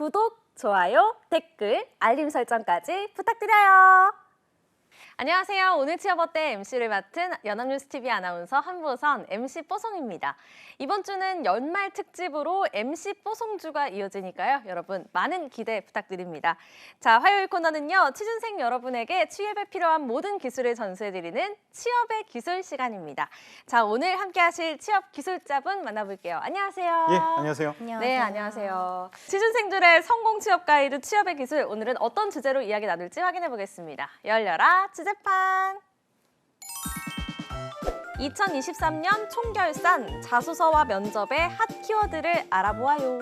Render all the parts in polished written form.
구독, 좋아요, 댓글, 알림 설정까지 부탁드려요. 안녕하세요. 오늘 취업 어때 MC를 맡은 연합뉴스TV 아나운서 한보선 MC 뽀송입니다. 이번 주는 연말 특집으로 MC 뽀송주가 이어지니까요. 여러분 많은 기대 부탁드립니다. 자, 화요일 코너는요. 취준생 여러분에게 취업에 필요한 모든 기술을 전수해드리는 취업의 기술 시간입니다. 자, 오늘 함께 하실 취업 기술자분 만나볼게요. 안녕하세요. 예, 안녕하세요. 네, 안녕하세요. 취준생들의 성공 취업 가이드 취업의 기술, 오늘은 어떤 주제로 이야기 나눌지 확인해 보겠습니다. 열려라 주제판. 2023년 총결산 자소서와 면접의 핫 키워드를 알아보아요.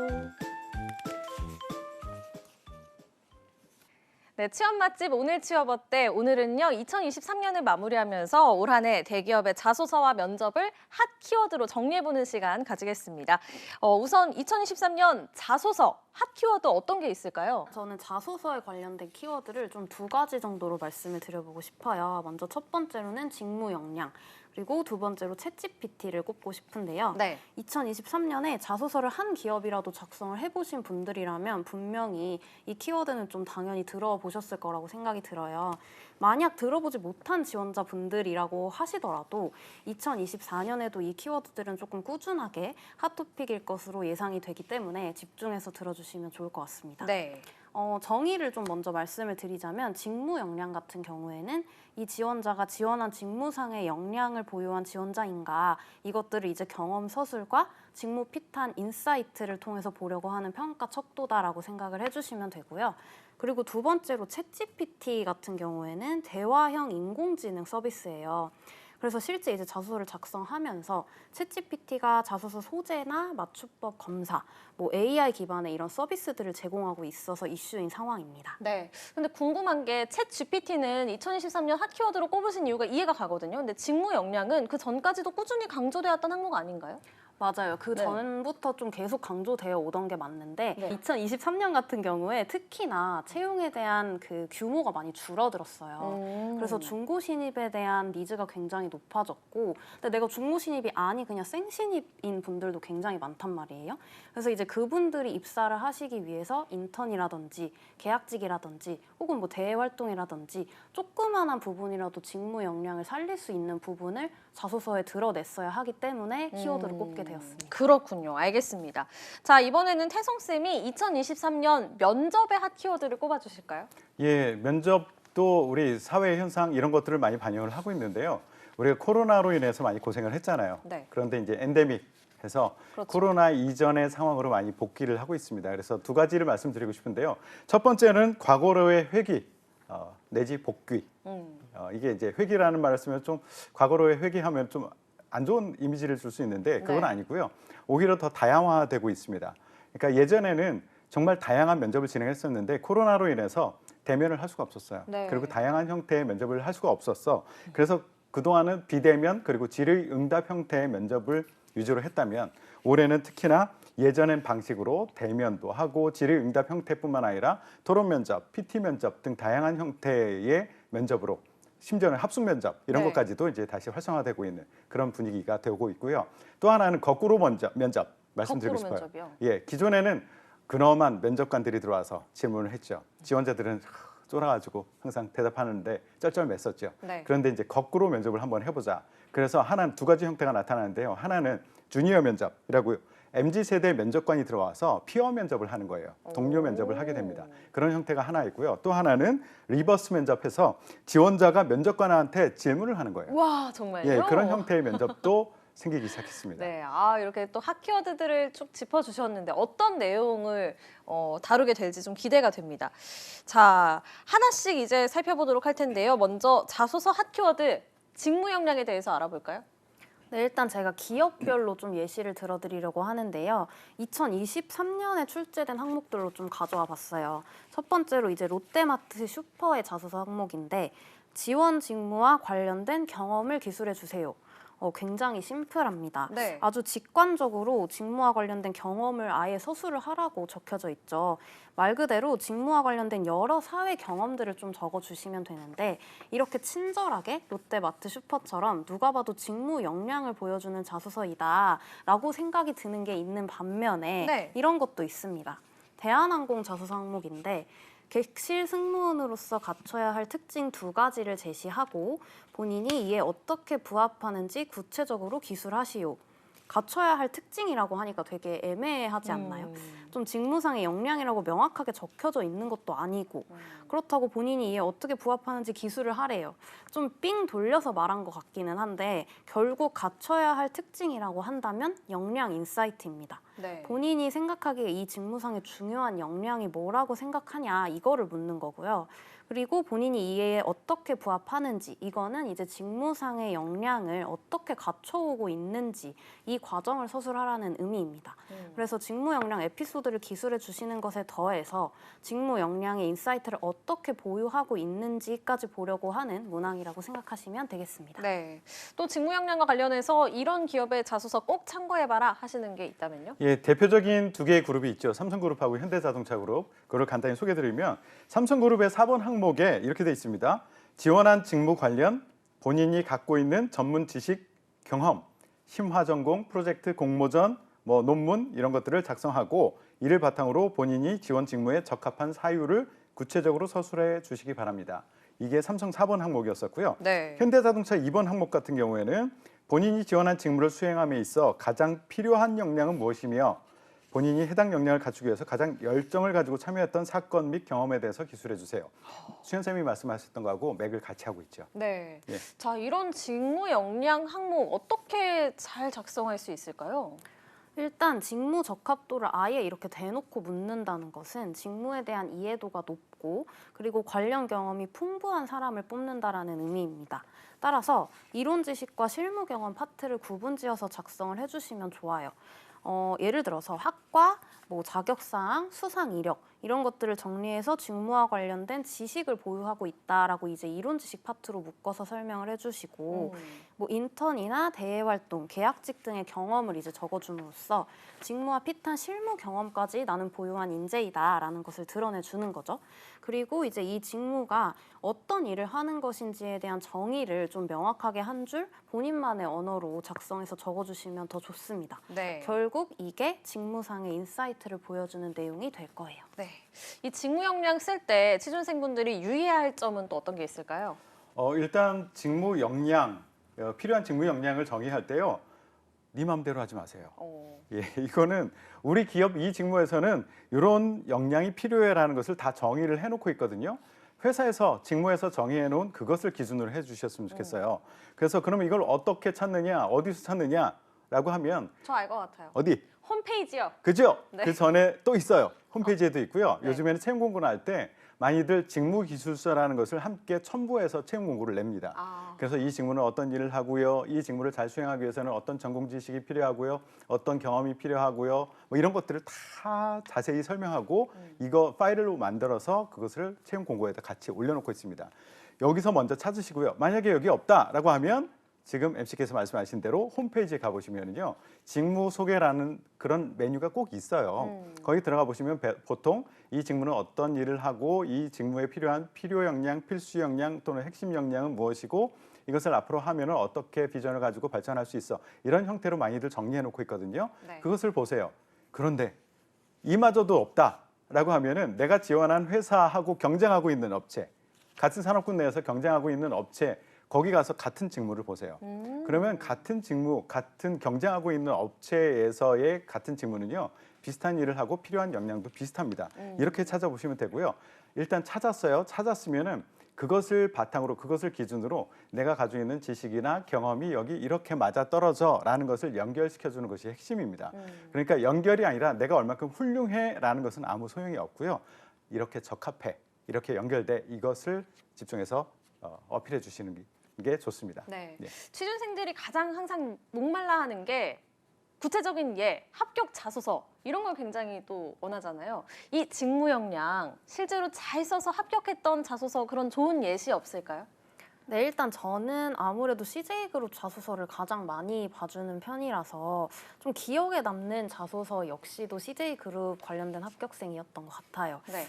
네, 취업 맛집 오늘 취업 어때? 오늘은요 2023년을 마무리하면서 올 한 해 대기업의 자소서와 면접을 핫 키워드로 정리해보는 시간 가지겠습니다. 우선 2023년 자소서 핫 키워드 어떤 게 있을까요? 저는 자소서에 관련된 키워드를 좀 두 가지 정도로 말씀을 드려보고 싶어요. 먼저 첫 번째로는 직무 역량, 그리고 두 번째로 챗GPT를 꼽고 싶은데요. 네. 2023년에 자소서를 한 기업이라도 작성을 해보신 분들이라면 분명히 이 키워드는 좀 당연히 들어보셨을 거라고 생각이 들어요. 만약 들어보지 못한 지원자분들이라고 하시더라도 2024년에도 이 키워드들은 조금 꾸준하게 핫토픽일 것으로 예상이 되기 때문에 집중해서 들어주시면 좋을 것 같습니다. 네. 정의를 좀 먼저 말씀을 드리자면 직무 역량 같은 경우에는 이 지원자가 지원한 직무상의 역량을 보유한 지원자인가, 이것들을 이제 경험 서술과 직무 핏한 인사이트를 통해서 보려고 하는 평가 척도다라고 생각을 해주시면 되고요. 그리고 두 번째로 챗GPT 같은 경우에는 대화형 인공지능 서비스예요. 그래서 실제 이제 자소서를 작성하면서 챗GPT가 자소서 소재나 맞춤법 검사, 뭐 AI 기반의 이런 서비스들을 제공하고 있어서 이슈인 상황입니다. 네. 근데 궁금한 게 챗GPT는 2023년 핫 키워드로 꼽으신 이유가 이해가 가거든요. 근데 직무 역량은 그 전까지도 꾸준히 강조되었던 항목 아닌가요? 맞아요. 그 네. 전부터 좀 계속 강조되어 오던 게 맞는데 네. 2023년 같은 경우에 특히나 채용에 대한 그 규모가 많이 줄어들었어요. 그래서 중고 신입에 대한 니즈가 굉장히 높아졌고, 근데 내가 중고 신입이 아니 그냥 생신입인 분들도 굉장히 많단 말이에요. 그래서 이제 그분들이 입사를 하시기 위해서 인턴이라든지 계약직이라든지 혹은 뭐 대외 활동이라든지 조그마한 부분이라도 직무 역량을 살릴 수 있는 부분을 자소서에 드러냈어야 하기 때문에 키워드를 꼽게 되었습니다. 그렇군요. 알겠습니다. 자, 이번에는 태성쌤이 2023년 면접의 핫 키워드를 꼽아주실까요? 예, 면접도 우리 사회 현상 이런 것들을 많이 반영을 하고 있는데요. 우리가 코로나로 인해서 많이 고생을 했잖아요. 네. 그런데 이제 엔데믹 해서 그렇죠. 코로나 이전의 상황으로 많이 복귀를 하고 있습니다. 그래서 두 가지를 말씀드리고 싶은데요. 첫 번째는 과거로의 회귀 내지 복귀. 이게 이제 회귀라는 말을 쓰면 좀 과거로의 회귀하면 좀 안 좋은 이미지를 줄 수 있는데 그건 네. 아니고요. 오히려 더 다양화되고 있습니다. 그러니까 예전에는 정말 다양한 면접을 진행했었는데 코로나로 인해서 대면을 할 수가 없었어요. 네. 그리고 다양한 형태의 면접을 할 수가 없었어. 그래서 그동안은 비대면 그리고 질의응답 형태의 면접을 위주로 했다면 올해는 특히나 예전엔 방식으로 대면도 하고 질의응답 형태뿐만 아니라 토론 면접, PT 면접 등 다양한 형태의 면접으로 심지어는 합숙 면접 이런 네. 것까지도 이제 다시 활성화되고 있는 그런 분위기가 되고 있고요. 또 하나는 거꾸로 면접 말씀드리고 거꾸로 싶어요. 면접이요? 예, 기존에는 근엄한 면접관들이 들어와서 질문을 했죠. 지원자들은 쫄아가지고 항상 대답하는데 쩔쩔맸었죠. 네. 그런데 이제 거꾸로 면접을 한번 해보자. 그래서 하나는 두 가지 형태가 나타나는데요. 하나는 주니어 면접이라고 MZ세대 면접관이 들어와서 피어 면접을 하는 거예요. 동료 면접을 하게 됩니다. 그런 형태가 하나 있고요. 또 하나는 리버스 면접해서 지원자가 면접관한테 질문을 하는 거예요. 와, 정말요? 예, 그런 형태의 면접도 생기기 시작했습니다. 네, 이렇게 또 핫 키워드들을 쭉 짚어주셨는데 어떤 내용을 다루게 될지 좀 기대가 됩니다. 자, 하나씩 이제 살펴보도록 할 텐데요. 먼저 자소서 핫 키워드 직무 역량에 대해서 알아볼까요? 네, 일단 제가 기업별로 좀 예시를 들어드리려고 하는데요. 2023년에 출제된 항목들로 좀 가져와 봤어요. 첫 번째로 이제 롯데마트 슈퍼의 자소서 항목인데 지원 직무와 관련된 경험을 기술해 주세요. 굉장히 심플합니다. 네. 아주 직관적으로 직무와 관련된 경험을 아예 서술을 하라고 적혀져 있죠. 말 그대로 직무와 관련된 여러 사회 경험들을 좀 적어주시면 되는데 이렇게 친절하게 롯데마트 슈퍼처럼 누가 봐도 직무 역량을 보여주는 자소서이다 라고 생각이 드는 게 있는 반면에 네. 이런 것도 있습니다. 대한항공 자소서 항목인데 객실 승무원으로서 갖춰야 할 특징 2가지를 제시하고 본인이 이에 어떻게 부합하는지 구체적으로 기술하시오. 갖춰야 할 특징이라고 하니까 되게 애매하지 않나요? 좀 직무상의 역량이라고 명확하게 적혀져 있는 것도 아니고 그렇다고 본인이 이에 어떻게 부합하는지 기술을 하래요. 좀 삥 돌려서 말한 것 같기는 한데 결국 갖춰야 할 특징이라고 한다면 역량 인사이트입니다. 네. 본인이 생각하기에 이 직무상의 중요한 역량이 뭐라고 생각하냐 이거를 묻는 거고요. 그리고 본인이 이에 어떻게 부합하는지 이거는 이제 직무상의 역량을 어떻게 갖춰오고 있는지 이 과정을 서술하라는 의미입니다. 그래서 직무 역량 에피소드를 기술해 주시는 것에 더해서 직무 역량의 인사이트를 어떻게 보유하고 있는지까지 보려고 하는 문항이라고 생각하시면 되겠습니다. 네. 또 직무 역량과 관련해서 이런 기업의 자소서 꼭 참고해봐라 하시는 게 있다면요? 예, 대표적인 2개의 그룹이 있죠. 삼성그룹하고 현대자동차그룹. 그걸 간단히 소개드리면 삼성그룹의 4번 항목에 이렇게 돼 있습니다. 지원한 직무 관련 본인이 갖고 있는 전문 지식, 경험, 심화 전공, 프로젝트 공모전, 논문 이런 것들을 작성하고 이를 바탕으로 본인이 지원 직무에 적합한 사유를 구체적으로 서술해 주시기 바랍니다. 이게 삼성 4번 항목이었었고요. 네. 현대자동차 2번 항목 같은 경우에는 본인이 지원한 직무를 수행함에 있어 가장 필요한 역량은 무엇이며 본인이 해당 역량을 갖추기 위해서 가장 열정을 가지고 참여했던 사건 및 경험에 대해서 기술해 주세요. 수현 쌤이 말씀하셨던 거하고 맥을 같이 하고 있죠. 네. 예. 자, 이런 직무 역량 항목 어떻게 잘 작성할 수 있을까요? 일단 직무 적합도를 아예 이렇게 대놓고 묻는다는 것은 직무에 대한 이해도가 높고 그리고 관련 경험이 풍부한 사람을 뽑는다라는 의미입니다. 따라서 이론 지식과 실무 경험 파트를 구분지어서 작성을 해주시면 좋아요. 예를 들어서 학과, 자격사항, 수상 이력 이런 것들을 정리해서 직무와 관련된 지식을 보유하고 있다라고 이제 이론 지식 파트로 묶어서 설명을 해주시고 인턴이나 대외 활동, 계약직 등의 경험을 이제 적어줌으로써 직무와 핏한 실무 경험까지 나는 보유한 인재이다라는 것을 드러내 주는 거죠. 그리고 이제 이 직무가 어떤 일을 하는 것인지에 대한 정의를 좀 명확하게 한 줄 본인만의 언어로 작성해서 적어주시면 더 좋습니다. 네. 결국 이게 직무상의 인사이트를 보여주는 내용이 될 거예요. 네. 이 직무 역량 쓸 때 취준생분들이 유의해야 할 점은 또 어떤 게 있을까요? 일단 직무 역량, 필요한 직무 역량을 정의할 때요. 네 마음대로 하지 마세요. 예, 이거는 우리 기업 이 직무에서는 이런 역량이 필요해라는 것을 다 정의를 해놓고 있거든요. 회사에서 직무에서 정의해놓은 그것을 기준으로 해주셨으면 좋겠어요. 그래서 그러면 이걸 어떻게 찾느냐, 어디서 찾느냐라고 하면 저 알 것 같아요. 어디? 홈페이지요. 그죠? 네. 그 전에 또 있어요. 홈페이지에도 있고요. 네. 요즘에는 채용 공고를 할 때 많이들 직무기술서라는 것을 함께 첨부해서 채용 공고를 냅니다. 그래서 이 직무는 어떤 일을 하고요. 이 직무를 잘 수행하기 위해서는 어떤 전공 지식이 필요하고요. 어떤 경험이 필요하고요. 이런 것들을 다 자세히 설명하고 이거 파일로 만들어서 그것을 채용 공고에다 같이 올려놓고 있습니다. 여기서 먼저 찾으시고요. 만약에 여기 없다라고 하면 지금 MC께서 말씀하신 대로 홈페이지에 가보시면요. 직무 소개라는 그런 메뉴가 꼭 있어요. 거기 들어가 보시면 보통 이 직무는 어떤 일을 하고 이 직무에 필요한 필요 역량, 필수 역량 또는 핵심 역량은 무엇이고 이것을 앞으로 하면 어떻게 비전을 가지고 발전할 수 있어. 이런 형태로 많이들 정리해 놓고 있거든요. 네. 그것을 보세요. 그런데 이마저도 없다라고 하면은 내가 지원한 회사하고 경쟁하고 있는 업체, 같은 산업군 내에서 경쟁하고 있는 업체 거기 가서 같은 직무를 보세요. 그러면 같은 직무, 같은 경쟁하고 있는 업체에서의 같은 직무는요. 비슷한 일을 하고 필요한 역량도 비슷합니다. 이렇게 찾아보시면 되고요. 일단 찾았어요. 찾았으면은 그것을 바탕으로, 그것을 기준으로 내가 가지고 있는 지식이나 경험이 여기 이렇게 맞아떨어져라는 것을 연결시켜주는 것이 핵심입니다. 그러니까 연결이 아니라 내가 얼마큼 훌륭해라는 것은 아무 소용이 없고요. 이렇게 적합해, 이렇게 연결돼 이것을 집중해서 어필해 주시는 게 좋습니다. 네. 예. 취준생들이 가장 항상 목말라 하는 게 구체적인 합격 자소서 이런 걸 굉장히 또 원하잖아요. 이 직무 역량 실제로 잘 써서 합격했던 자소서 그런 좋은 예시 없을까요? 네, 일단 저는 아무래도 CJ그룹 자소서를 가장 많이 봐주는 편이라서 좀 기억에 남는 자소서 역시도 CJ그룹 관련된 합격생이었던 것 같아요. 네.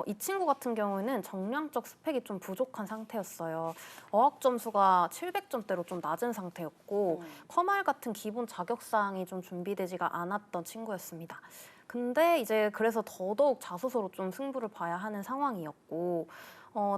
이 친구 같은 경우에는 정량적 스펙이 좀 부족한 상태였어요. 어학 점수가 700점대로 좀 낮은 상태였고 커말 같은 기본 자격사항이 좀 준비되지가 않았던 친구였습니다. 근데 이제 그래서 더더욱 자소서로 좀 승부를 봐야 하는 상황이었고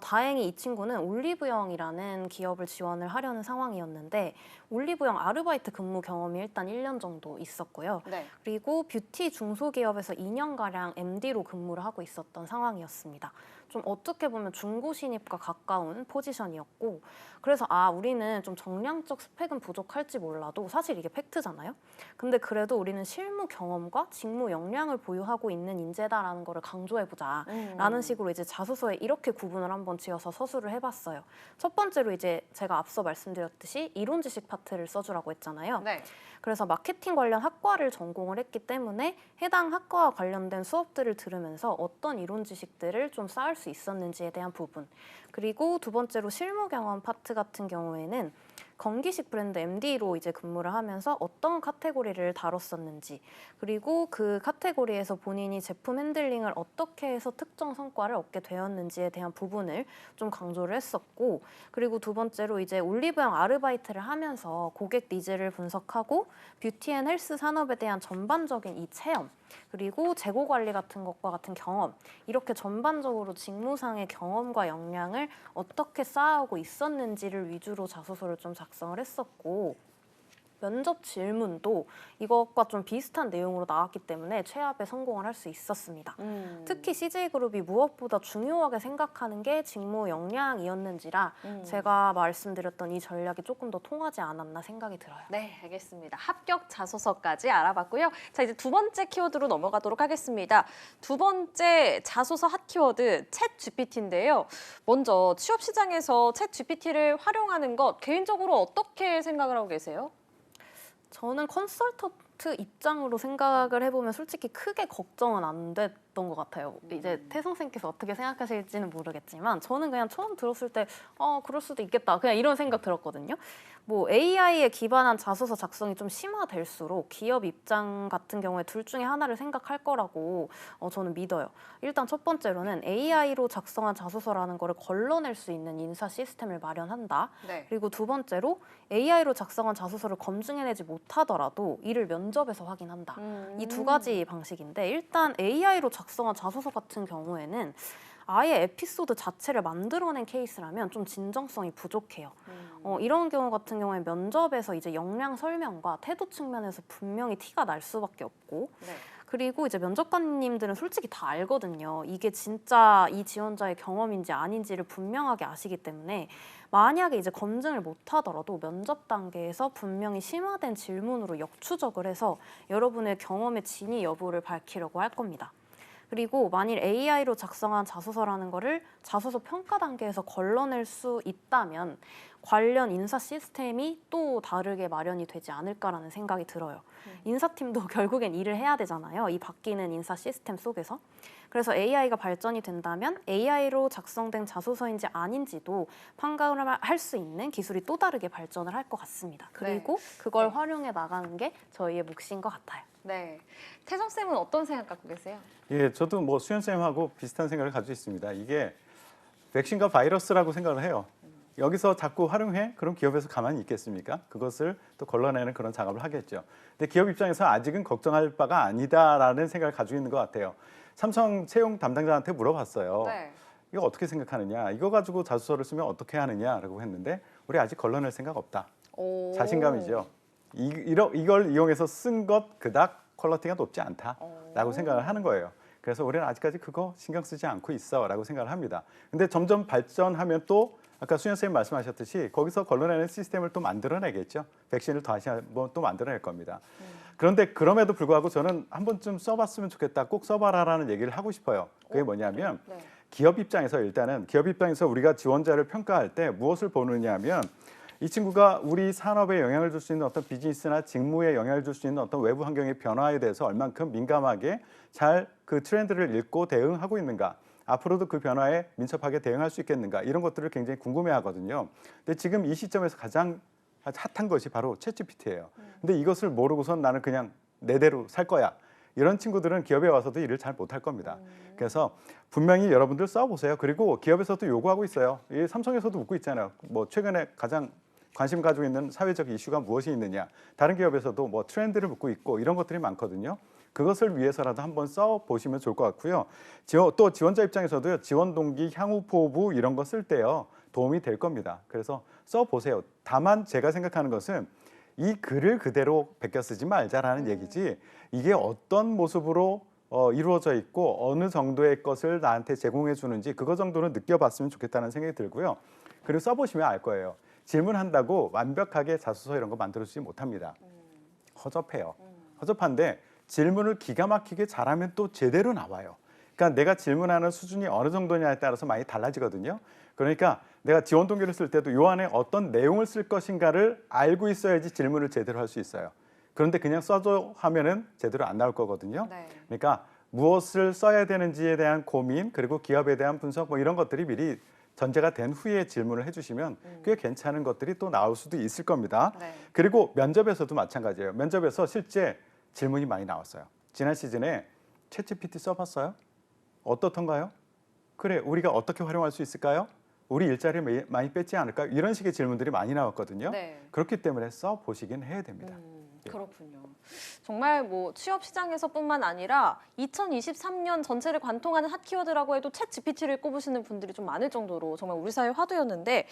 다행히 이 친구는 올리브영이라는 기업을 지원을 하려는 상황이었는데 올리브영 아르바이트 근무 경험이 일단 1년 정도 있었고요. 네. 그리고 뷰티 중소기업에서 2년가량 MD로 근무를 하고 있었던 상황이었습니다. 좀 어떻게 보면 중고 신입과 가까운 포지션이었고 그래서 우리는 좀 정량적 스펙은 부족할지 몰라도 사실 이게 팩트잖아요. 근데 그래도 우리는 실무 경험과 직무 역량을 보유하고 있는 인재다라는 거를 강조해보자 라는 식으로 이제 자소서에 이렇게 구분을 한번 지어서 서술을 해봤어요. 첫 번째로 이제 제가 앞서 말씀드렸듯이 이론 지식 파트를 써주라고 했잖아요. 네. 그래서 마케팅 관련 학과를 전공을 했기 때문에 해당 학과와 관련된 수업들을 들으면서 어떤 이론 지식들을 좀 쌓을 수 있었는지에 대한 부분. 그리고 두 번째로 실무 경험 파트 같은 경우에는 건기식 브랜드 MD로 이제 근무를 하면서 어떤 카테고리를 다뤘었는지, 그리고 그 카테고리에서 본인이 제품 핸들링을 어떻게 해서 특정 성과를 얻게 되었는지에 대한 부분을 좀 강조를 했었고, 그리고 두 번째로 이제 올리브영 아르바이트를 하면서 고객 니즈를 분석하고 뷰티 앤 헬스 산업에 대한 전반적인 이 체험, 그리고 재고 관리 같은 것과 같은 경험, 이렇게 전반적으로 직무상의 경험과 역량을 어떻게 쌓아오고 있었는지를 위주로 자소서를 좀 작성을 했었고, 면접 질문도 이것과 좀 비슷한 내용으로 나왔기 때문에 최합에 성공을 할 수 있었습니다. 특히 CJ그룹이 무엇보다 중요하게 생각하는 게 직무 역량이었는지라 제가 말씀드렸던 이 전략이 조금 더 통하지 않았나 생각이 들어요. 네, 알겠습니다. 합격 자소서까지 알아봤고요. 자, 이제 두 번째 키워드로 넘어가도록 하겠습니다. 두 번째 자소서 핫 키워드, 챗 GPT인데요. 먼저 취업 시장에서 챗 GPT를 활용하는 것 개인적으로 어떻게 생각을 하고 계세요? 저는 컨설턴트 입장으로 생각을 해보면 솔직히 크게 걱정은 안 됐던 것 같아요. 이제 태성 쌤께서 어떻게 생각하실지는 모르겠지만 저는 그냥 처음 들었을 때 그럴 수도 있겠다 그냥 이런 생각 들었거든요. 뭐 AI에 기반한 자소서 작성이 좀 심화될수록 기업 입장 같은 경우에 둘 중에 하나를 생각할 거라고 저는 믿어요. 일단 첫 번째로는 AI로 작성한 자소서라는 거를 걸러낼 수 있는 인사 시스템을 마련한다. 네. 그리고 두 번째로 AI로 작성한 자소서를 검증해내지 못하더라도 이를 면접에서 확인한다. 이 두 가지 방식인데 일단 AI로 작성한 자소서 같은 경우에는 아예 에피소드 자체를 만들어낸 케이스라면 좀 진정성이 부족해요. 이런 경우 같은 경우에 면접에서 이제 역량 설명과 태도 측면에서 분명히 티가 날 수밖에 없고 네. 그리고 이제 면접관님들은 솔직히 다 알거든요. 이게 진짜 이 지원자의 경험인지 아닌지를 분명하게 아시기 때문에 만약에 이제 검증을 못하더라도 면접 단계에서 분명히 심화된 질문으로 역추적을 해서 여러분의 경험의 진위 여부를 밝히려고 할 겁니다. 그리고 만일 AI로 작성한 자소서라는 거를 자소서 평가 단계에서 걸러낼 수 있다면 관련 인사 시스템이 또 다르게 마련이 되지 않을까라는 생각이 들어요. 인사팀도 결국엔 일을 해야 되잖아요. 이 바뀌는 인사 시스템 속에서. 그래서 AI가 발전이 된다면 AI로 작성된 자소서인지 아닌지도 판가름을 할 수 있는 기술이 또 다르게 발전을 할 것 같습니다. 그리고 그걸 활용해 나가는 게 저희의 몫인 것 같아요. 네. 태성 쌤은 어떤 생각 갖고 계세요? 예, 저도 뭐 수현 쌤하고 비슷한 생각을 가지고 있습니다. 이게 백신과 바이러스라고 생각을 해요. 여기서 자꾸 활용해? 그럼 기업에서 가만히 있겠습니까? 그것을 또 걸러내는 그런 작업을 하겠죠. 근데 기업 입장에서 아직은 걱정할 바가 아니다라는 생각을 가지고 있는 것 같아요. 삼성 채용 담당자한테 물어봤어요. 네. 이거 어떻게 생각하느냐? 이거 가지고 자소서를 쓰면 어떻게 하느냐라고 했는데 우리 아직 걸러낼 생각 없다. 오. 자신감이죠. 이걸 이용해서 쓴 것 그닥 퀄리티가 높지 않다라고 생각을 하는 거예요. 그래서 우리는 아직까지 그거 신경 쓰지 않고 있어라고 생각을 합니다. 근데 점점 발전하면 또 아까 수현 선생님 말씀하셨듯이 거기서 걸러내는 시스템을 또 만들어내겠죠. 백신을 다시 한번 또 만들어낼 겁니다. 그런데 그럼에도 불구하고 저는 한 번쯤 써봤으면 좋겠다. 꼭 써봐라라는 얘기를 하고 싶어요. 그게 뭐냐면 네. 기업 입장에서 일단은 기업 입장에서 우리가 지원자를 평가할 때 무엇을 보느냐 하면 이 친구가 우리 산업에 영향을 줄 수 있는 어떤 비즈니스나 직무에 영향을 줄 수 있는 어떤 외부 환경의 변화에 대해서 얼만큼 민감하게 잘 그 트렌드를 읽고 대응하고 있는가. 앞으로도 그 변화에 민첩하게 대응할 수 있겠는가. 이런 것들을 굉장히 궁금해하거든요. 근데 지금 이 시점에서 가장 핫한 것이 바로 챗GPT예요. 근데 이것을 모르고선 나는 그냥 내대로 살 거야. 이런 친구들은 기업에 와서도 일을 잘 못할 겁니다. 그래서 분명히 여러분들 써보세요. 그리고 기업에서도 요구하고 있어요. 이 삼성에서도 묻고 있잖아요. 뭐 최근에 가장 관심 가지고 있는 사회적 이슈가 무엇이 있느냐. 다른 기업에서도 뭐 트렌드를 묻고 있고 이런 것들이 많거든요. 그것을 위해서라도 한번 써보시면 좋을 것 같고요. 또 지원자 입장에서도요. 지원 동기, 향후 포부 이런 거 쓸 때요. 도움이 될 겁니다. 그래서 써보세요. 다만 제가 생각하는 것은 이 글을 그대로 베껴 쓰지 말자라는 얘기지 이게 어떤 모습으로 이루어져 있고 어느 정도의 것을 나한테 제공해 주는지 그거 정도는 느껴봤으면 좋겠다는 생각이 들고요. 그리고 써보시면 알 거예요. 질문한다고 완벽하게 자소서 이런 거 만들어주지 못합니다. 허접해요. 허접한데 질문을 기가 막히게 잘하면 또 제대로 나와요. 그러니까 내가 질문하는 수준이 어느 정도냐에 따라서 많이 달라지거든요. 그러니까 내가 지원 동기를 쓸 때도 요 안에 어떤 내용을 쓸 것인가를 알고 있어야지 질문을 제대로 할 수 있어요. 그런데 그냥 써줘 하면은 제대로 안 나올 거거든요. 네. 그러니까 무엇을 써야 되는지에 대한 고민 그리고 기업에 대한 분석 뭐 이런 것들이 미리 전제가 된 후에 질문을 해주시면 꽤 괜찮은 것들이 또 나올 수도 있을 겁니다. 네. 그리고 면접에서도 마찬가지예요. 면접에서 실제 질문이 많이 나왔어요. 지난 시즌에 챗GPT 써봤어요? 어떻던가요? 그래, 우리가 어떻게 활용할 수 있을까요? 우리 일자리를 많이 뺐지 않을까요? 이런 식의 질문들이 많이 나왔거든요. 네. 그렇기 때문에 써보시긴 해야 됩니다. 그렇군요. 정말 뭐 취업 시장에서뿐만 아니라 2023년 전체를 관통하는 핫 키워드라고 해도 챗 GPT를 꼽으시는 분들이 좀 많을 정도로 정말 우리 사회 화두였는데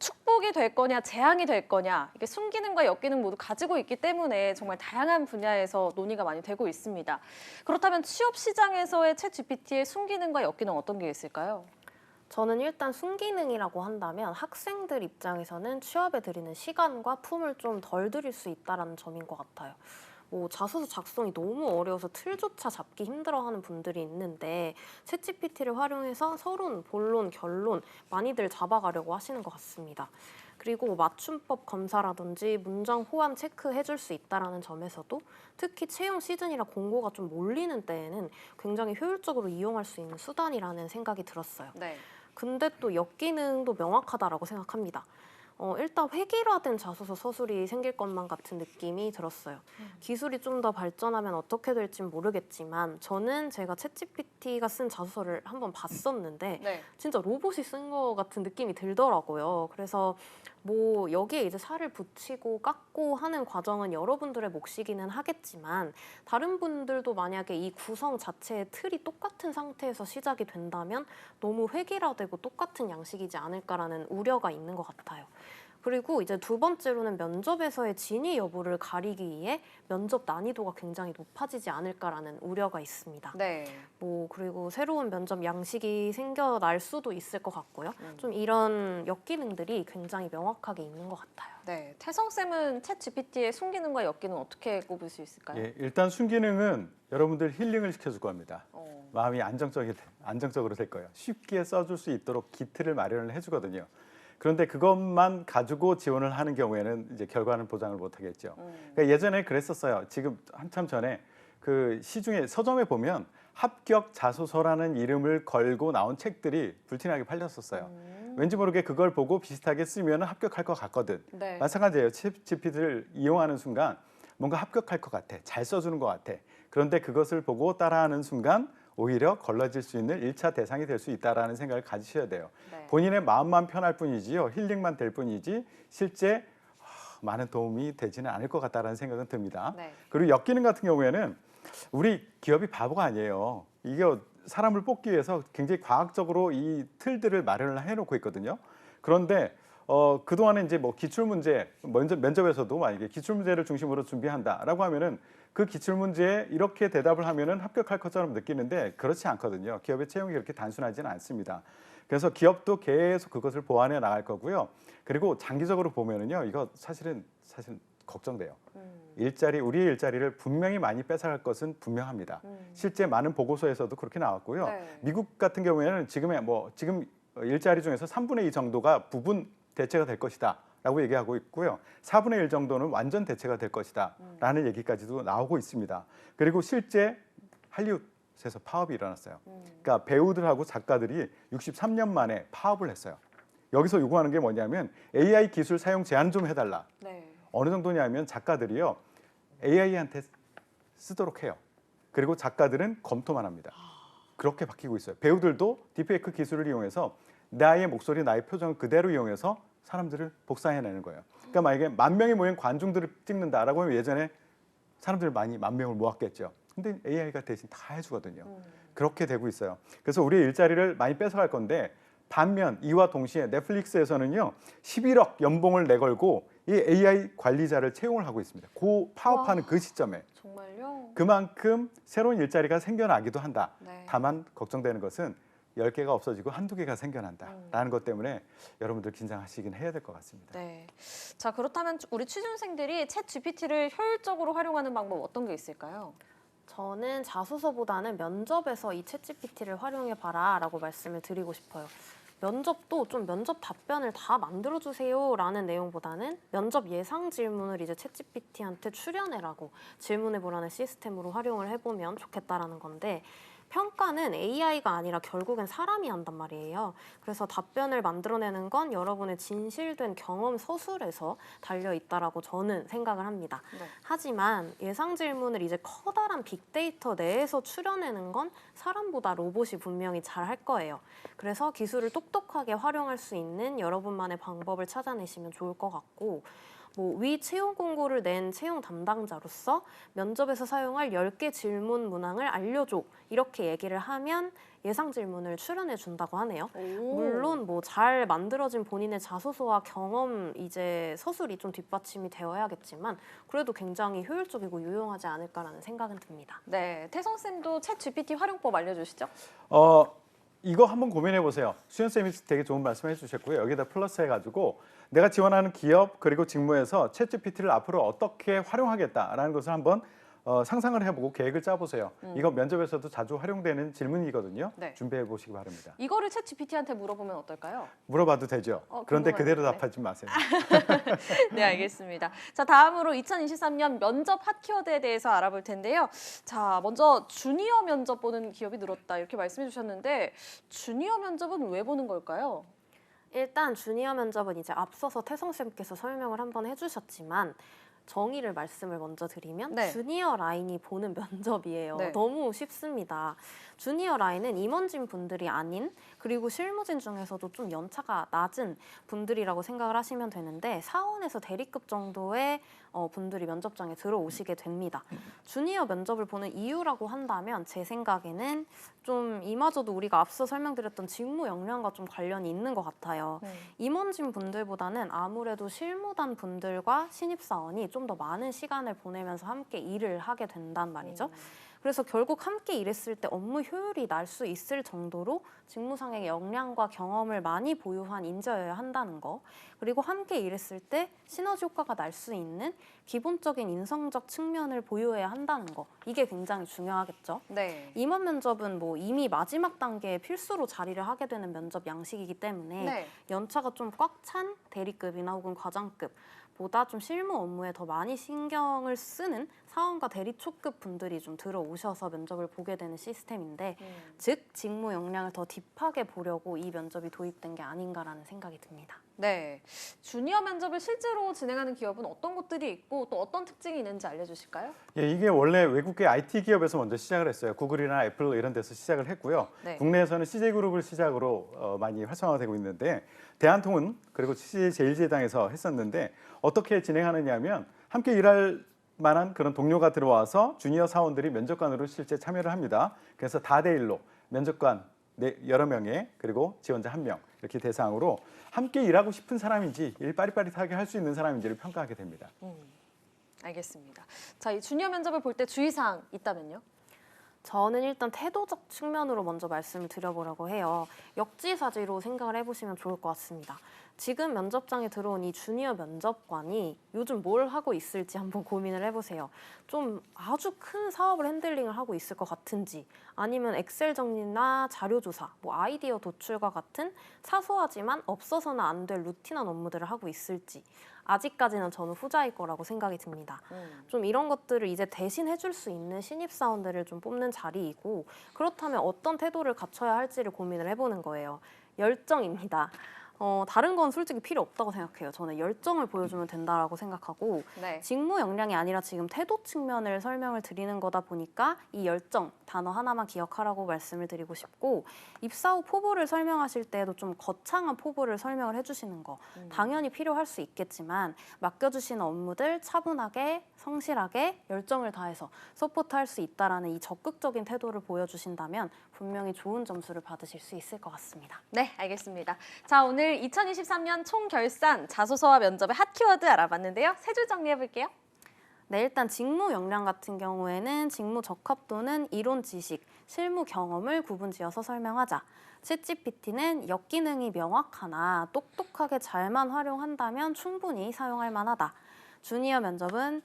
축복이 될 거냐 재앙이 될 거냐 이게 순기능과 역기능 모두 가지고 있기 때문에 정말 다양한 분야에서 논의가 많이 되고 있습니다. 그렇다면 취업 시장에서의 챗 GPT의 순기능과 역기능 어떤 게 있을까요? 저는 일단 순기능이라고 한다면 학생들 입장에서는 취업에 들이는 시간과 품을 좀 덜 들일 수 있다는 점인 것 같아요. 뭐 자소서 작성이 너무 어려워서 틀조차 잡기 힘들어하는 분들이 있는데 챗GPT를 활용해서 서론, 본론, 결론 많이들 잡아가려고 하시는 것 같습니다. 그리고 맞춤법 검사라든지 문장 호환 체크해줄 수 있다는 점에서도 특히 채용 시즌이라 공고가 좀 몰리는 때에는 굉장히 효율적으로 이용할 수 있는 수단이라는 생각이 들었어요. 네. 근데 또 역기능도 명확하다라고 생각합니다. 일단 획일화된 자소서 서술이 생길 것만 같은 느낌이 들었어요. 기술이 좀 더 발전하면 어떻게 될진 모르겠지만 저는 제가 챗GPT가 쓴 자소서를 한번 봤었는데 네. 진짜 로봇이 쓴 것 같은 느낌이 들더라고요. 그래서 뭐 여기에 이제 살을 붙이고 깎고 하는 과정은 여러분들의 몫이기는 하겠지만 다른 분들도 만약에 이 구성 자체의 틀이 똑같은 상태에서 시작이 된다면 너무 획일화되고 똑같은 양식이지 않을까라는 우려가 있는 것 같아요. 그리고 이제 두 번째로는 면접에서의 진위 여부를 가리기 위해 면접 난이도가 굉장히 높아지지 않을까라는 우려가 있습니다. 네. 뭐 그리고 새로운 면접 양식이 생겨날 수도 있을 것 같고요. 좀 이런 역기능들이 굉장히 명확하게 있는 것 같아요. 네. 태성쌤은 챗 GPT의 순기능과 역기능 어떻게 꼽을 수 있을까요? 예, 일단 순기능은 여러분들 힐링을 시켜줄 겁니다. 어. 마음이 안정적으로 될 거예요. 쉽게 써줄 수 있도록 기틀을 마련을 해주거든요. 그런데 그것만 가지고 지원을 하는 경우에는 이제 결과는 보장을 못 하겠죠. 그러니까 예전에 그랬었어요. 지금 한참 전에 그 시중에 서점에 보면 합격 자소서라는 이름을 걸고 나온 책들이 불티나게 팔렸었어요. 왠지 모르게 그걸 보고 비슷하게 쓰면 합격할 것 같거든. 네. 마찬가지예요. 챗GPT를 이용하는 순간 뭔가 합격할 것 같아. 잘 써주는 것 같아. 그런데 그것을 보고 따라하는 순간 오히려 걸러질 수 있는 1차 대상이 될 수 있다는 생각을 가지셔야 돼요. 네. 본인의 마음만 편할 뿐이지요. 힐링만 될 뿐이지 실제 많은 도움이 되지는 않을 것 같다는 생각은 듭니다. 네. 그리고 역기능 같은 경우에는 우리 기업이 바보가 아니에요. 이게 사람을 뽑기 위해서 굉장히 과학적으로 이 틀들을 마련을 해놓고 있거든요. 그런데 그동안에 이제 뭐 기출문제, 면접에서도 만약에 기출문제를 중심으로 준비한다라고 하면은 그 기출문제에 이렇게 대답을 하면은 합격할 것처럼 느끼는데 그렇지 않거든요. 기업의 채용이 그렇게 단순하지는 않습니다. 그래서 기업도 계속 그것을 보완해 나갈 거고요. 그리고 장기적으로 보면은요, 이거 사실 걱정돼요. 우리의 일자리를 분명히 많이 뺏어갈 것은 분명합니다. 실제 많은 보고서에서도 그렇게 나왔고요. 네. 미국 같은 경우에는 지금 일자리 중에서 3분의 2 정도가 부분 대체가 될 것이다라고 얘기하고 있고요. 4분의 1 정도는 완전 대체가 될 것이다라는 얘기까지도 나오고 있습니다. 그리고 실제 할리우드에서 파업이 일어났어요. 그러니까 배우들하고 작가들이 63년 만에 파업을 했어요. 여기서 요구하는 게 뭐냐면 AI 기술 사용 제한 좀 해달라. 네. 어느 정도냐면 작가들이요 AI한테 쓰도록 해요. 그리고 작가들은 검토만 합니다. 그렇게 바뀌고 있어요. 배우들도 딥페이크 기술을 이용해서 나의 목소리, 나의 표정을 그대로 이용해서 사람들을 복사해내는 거예요. 그러니까 만약에 10,000명이 모인 관중들을 찍는다라고 하면 예전에 사람들 많이 10,000명을 모았겠죠. 근데 AI가 대신 다 해주거든요. 그렇게 되고 있어요. 그래서 우리의 일자리를 많이 뺏어갈 건데 반면 이와 동시에 넷플릭스에서는요 11억 연봉을 내걸고 이 AI 관리자를 채용을 하고 있습니다. 파업하는 그 시점에 정말요? 그만큼 새로운 일자리가 생겨나기도 한다. 네. 다만 걱정되는 것은 10개가 없어지고 한두 개가 생겨난다라는 것 때문에 여러분들 긴장하시긴 해야 될 것 같습니다. 네. 자, 그렇다면 우리 취준생들이 챗 GPT를 효율적으로 활용하는 방법 어떤 게 있을까요? 저는 자소서보다는 면접에서 이 챗GPT를 활용해봐라 라고 말씀을 드리고 싶어요. 면접도 좀 면접 답변을 다 만들어주세요라는 내용보다는 면접 예상 질문을 이제 챗GPT한테 출연해라고 질문해보라는 시스템으로 활용을 해보면 좋겠다라는 건데 평가는 AI가 아니라 결국엔 사람이 한단 말이에요. 그래서 답변을 만들어내는 건 여러분의 진실된 경험 서술에서 달려있다라고 저는 생각을 합니다. 네. 하지만 예상 질문을 이제 커다란 빅데이터 내에서 추려내는 건 사람보다 로봇이 분명히 잘 할 거예요. 그래서 기술을 똑똑하게 활용할 수 있는 여러분만의 방법을 찾아내시면 좋을 것 같고 위 채용 공고를 낸 채용 담당자로서 면접에서 사용할 10개 질문 문항을 알려줘 이렇게 얘기를 하면 예상 질문을 출연해 준다고 하네요. 물론 잘 만들어진 본인의 자소서와 경험 이제 서술이 좀 뒷받침이 되어야겠지만 그래도 굉장히 효율적이고 유용하지 않을까라는 생각은 듭니다. 네, 태성 쌤도 챗 GPT 활용법 알려주시죠. 이거 한번 고민해 보세요. 수현 쌤이 되게 좋은 말씀해 주셨고요. 여기다 플러스 해가지고 내가 지원하는 기업 그리고 직무에서 챗GPT를 앞으로 어떻게 활용하겠다라는 것을 한번 상상을 해보고 계획을 짜보세요. 이거 면접에서도 자주 활용되는 질문이거든요. 네. 준비해 보시기 바랍니다. 이거를 챗 GPT한테 물어보면 어떨까요? 물어봐도 되죠. 그런데 그대로 궁금하네요. 답하지 마세요. 네, 알겠습니다. 자, 다음으로 2023년 면접 핫키워드에 대해서 알아볼 텐데요. 자, 먼저 주니어 면접 보는 기업이 늘었다 이렇게 말씀해 주셨는데 주니어 면접은 왜 보는 걸까요? 일단 주니어 면접은 이제 앞서서 태성쌤께서 설명을 한번 해주셨지만 정의를 말씀을 먼저 드리면 네. 주니어 라인이 보는 면접이에요. 네. 너무 쉽습니다. 주니어 라인은 임원진 분들이 아닌 그리고 실무진 중에서도 좀 연차가 낮은 분들이라고 생각을 하시면 되는데 사원에서 대리급 정도의 분들이 면접장에 들어오시게 됩니다. 주니어 면접을 보는 이유라고 한다면 제 생각에는 좀 이마저도 우리가 앞서 설명드렸던 직무 역량과 좀 관련이 있는 것 같아요. 임원진 분들보다는 아무래도 실무단 분들과 신입사원이 좀 더 많은 시간을 보내면서 함께 일을 하게 된단 말이죠. 그래서 결국 함께 일했을 때 업무 효율이 날 수 있을 정도로 직무상의 역량과 경험을 많이 보유한 인재여야 한다는 거. 그리고 함께 일했을 때 시너지 효과가 날 수 있는 기본적인 인성적 측면을 보유해야 한다는 거. 이게 굉장히 중요하겠죠. 네. 임원 면접은 이미 마지막 단계에 필수로 자리를 하게 되는 면접 양식이기 때문에 네. 연차가 좀 꽉 찬 대리급이나 혹은 과장급 보다 좀 실무 업무에 더 많이 신경을 쓰는 사원과 대리 초급 분들이 좀 들어오셔서 면접을 보게 되는 시스템인데 즉 직무 역량을 더 딥하게 보려고 이 면접이 도입된 게 아닌가라는 생각이 듭니다. 네. 주니어 면접을 실제로 진행하는 기업은 어떤 곳들이 있고 또 어떤 특징이 있는지 알려주실까요? 예, 이게 원래 외국계 IT 기업에서 먼저 시작을 했어요. 구글이나 애플 이런 데서 시작을 했고요. 네. 국내에서는 CJ그룹을 시작으로 많이 활성화되고 있는데 대한통운 그리고 CJ제일제당에서 했었는데 어떻게 진행하느냐 하면 함께 일할 만한 그런 동료가 들어와서 주니어 사원들이 면접관으로 실제 참여를 합니다. 그래서 다대일로 면접관 여러 명의 그리고 지원자 1명 이렇게 대상으로 함께 일하고 싶은 사람인지 일 빠릿빠릿하게 할 수 있는 사람인지를 평가하게 됩니다. 알겠습니다. 자, 이 주니어 면접을 볼 때 주의사항 있다면요? 저는 일단 태도적 측면으로 먼저 말씀을 드려보려고 해요. 역지사지로 생각을 해보시면 좋을 것 같습니다. 지금 면접장에 들어온 이 주니어 면접관이 요즘 뭘 하고 있을지 한번 고민을 해보세요. 좀 아주 큰 사업을 핸들링을 하고 있을 것 같은지 아니면 엑셀 정리나 자료조사, 아이디어 도출과 같은 사소하지만 없어서는 안 될 루틴한 업무들을 하고 있을지 아직까지는 저는 후자일 거라고 생각이 듭니다. 좀 이런 것들을 이제 대신 해줄 수 있는 신입사원들을 좀 뽑는 자리이고 그렇다면 어떤 태도를 갖춰야 할지를 고민을 해보는 거예요. 열정입니다. 다른 건 솔직히 필요 없다고 생각해요. 저는 열정을 보여주면 된다라고 생각하고 네. 직무 역량이 아니라 지금 태도 측면을 설명을 드리는 거다 보니까 이 열정 단어 하나만 기억하라고 말씀을 드리고 싶고 입사 후 포부를 설명하실 때에도 좀 거창한 포부를 설명을 해주시는 거 당연히 필요할 수 있겠지만 맡겨주시는 업무들 차분하게 성실하게 열정을 다해서 서포트할 수 있다라는 이 적극적인 태도를 보여주신다면 분명히 좋은 점수를 받으실 수 있을 것 같습니다. 네, 알겠습니다. 자, 오늘 2023년 총결산 자소서와 면접의 핫 키워드 알아봤는데요. 세 줄 정리해 볼게요. 네, 일단 직무 역량 같은 경우에는 직무 적합도는 이론 지식, 실무 경험을 구분지어서 설명하자. 챗GPT는 역기능이 명확하나 똑똑하게 잘만 활용한다면 충분히 사용할 만하다. 주니어 면접은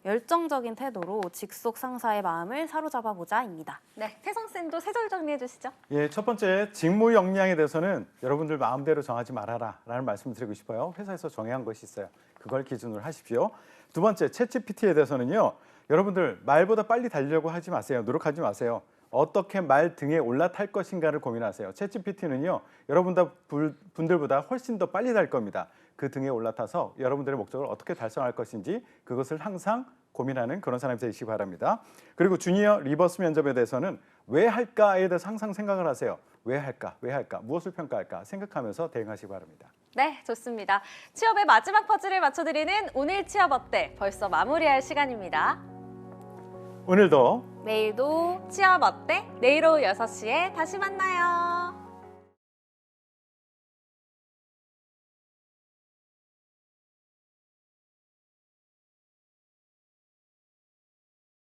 열정적인 태도로 직속 상사의 마음을 사로잡아보자입니다. 네, 태성쌤도 세 줄 정리해 주시죠. 예, 첫 번째 직무 역량에 대해서는 여러분들 마음대로 정하지 말아라라는 말씀을 드리고 싶어요. 회사에서 정해한 것이 있어요. 그걸 기준으로 하십시오. 두 번째, 챗GPT에 대해서는요. 여러분들 말보다 빨리 달리려고 하지 마세요. 노력하지 마세요. 어떻게 말 등에 올라탈 것인가를 고민하세요. 챗GPT는요. 분들보다 훨씬 더 빨리 달 겁니다. 그 등에 올라타서 여러분들의 목적을 어떻게 달성할 것인지 그것을 항상 고민하는 그런 사람이 되시기 바랍니다. 그리고 주니어 리버스 면접에 대해서는 왜 할까에 대해서 항상 생각을 하세요. 왜 할까? 무엇을 평가할까? 생각하면서 대응하시기 바랍니다. 네, 좋습니다. 취업의 마지막 퍼즐을 맞춰드리는 오늘 취업 어때? 벌써 마무리할 시간입니다. 오늘도 내일도 취업 어때? 내일 오후 6시에 다시 만나요.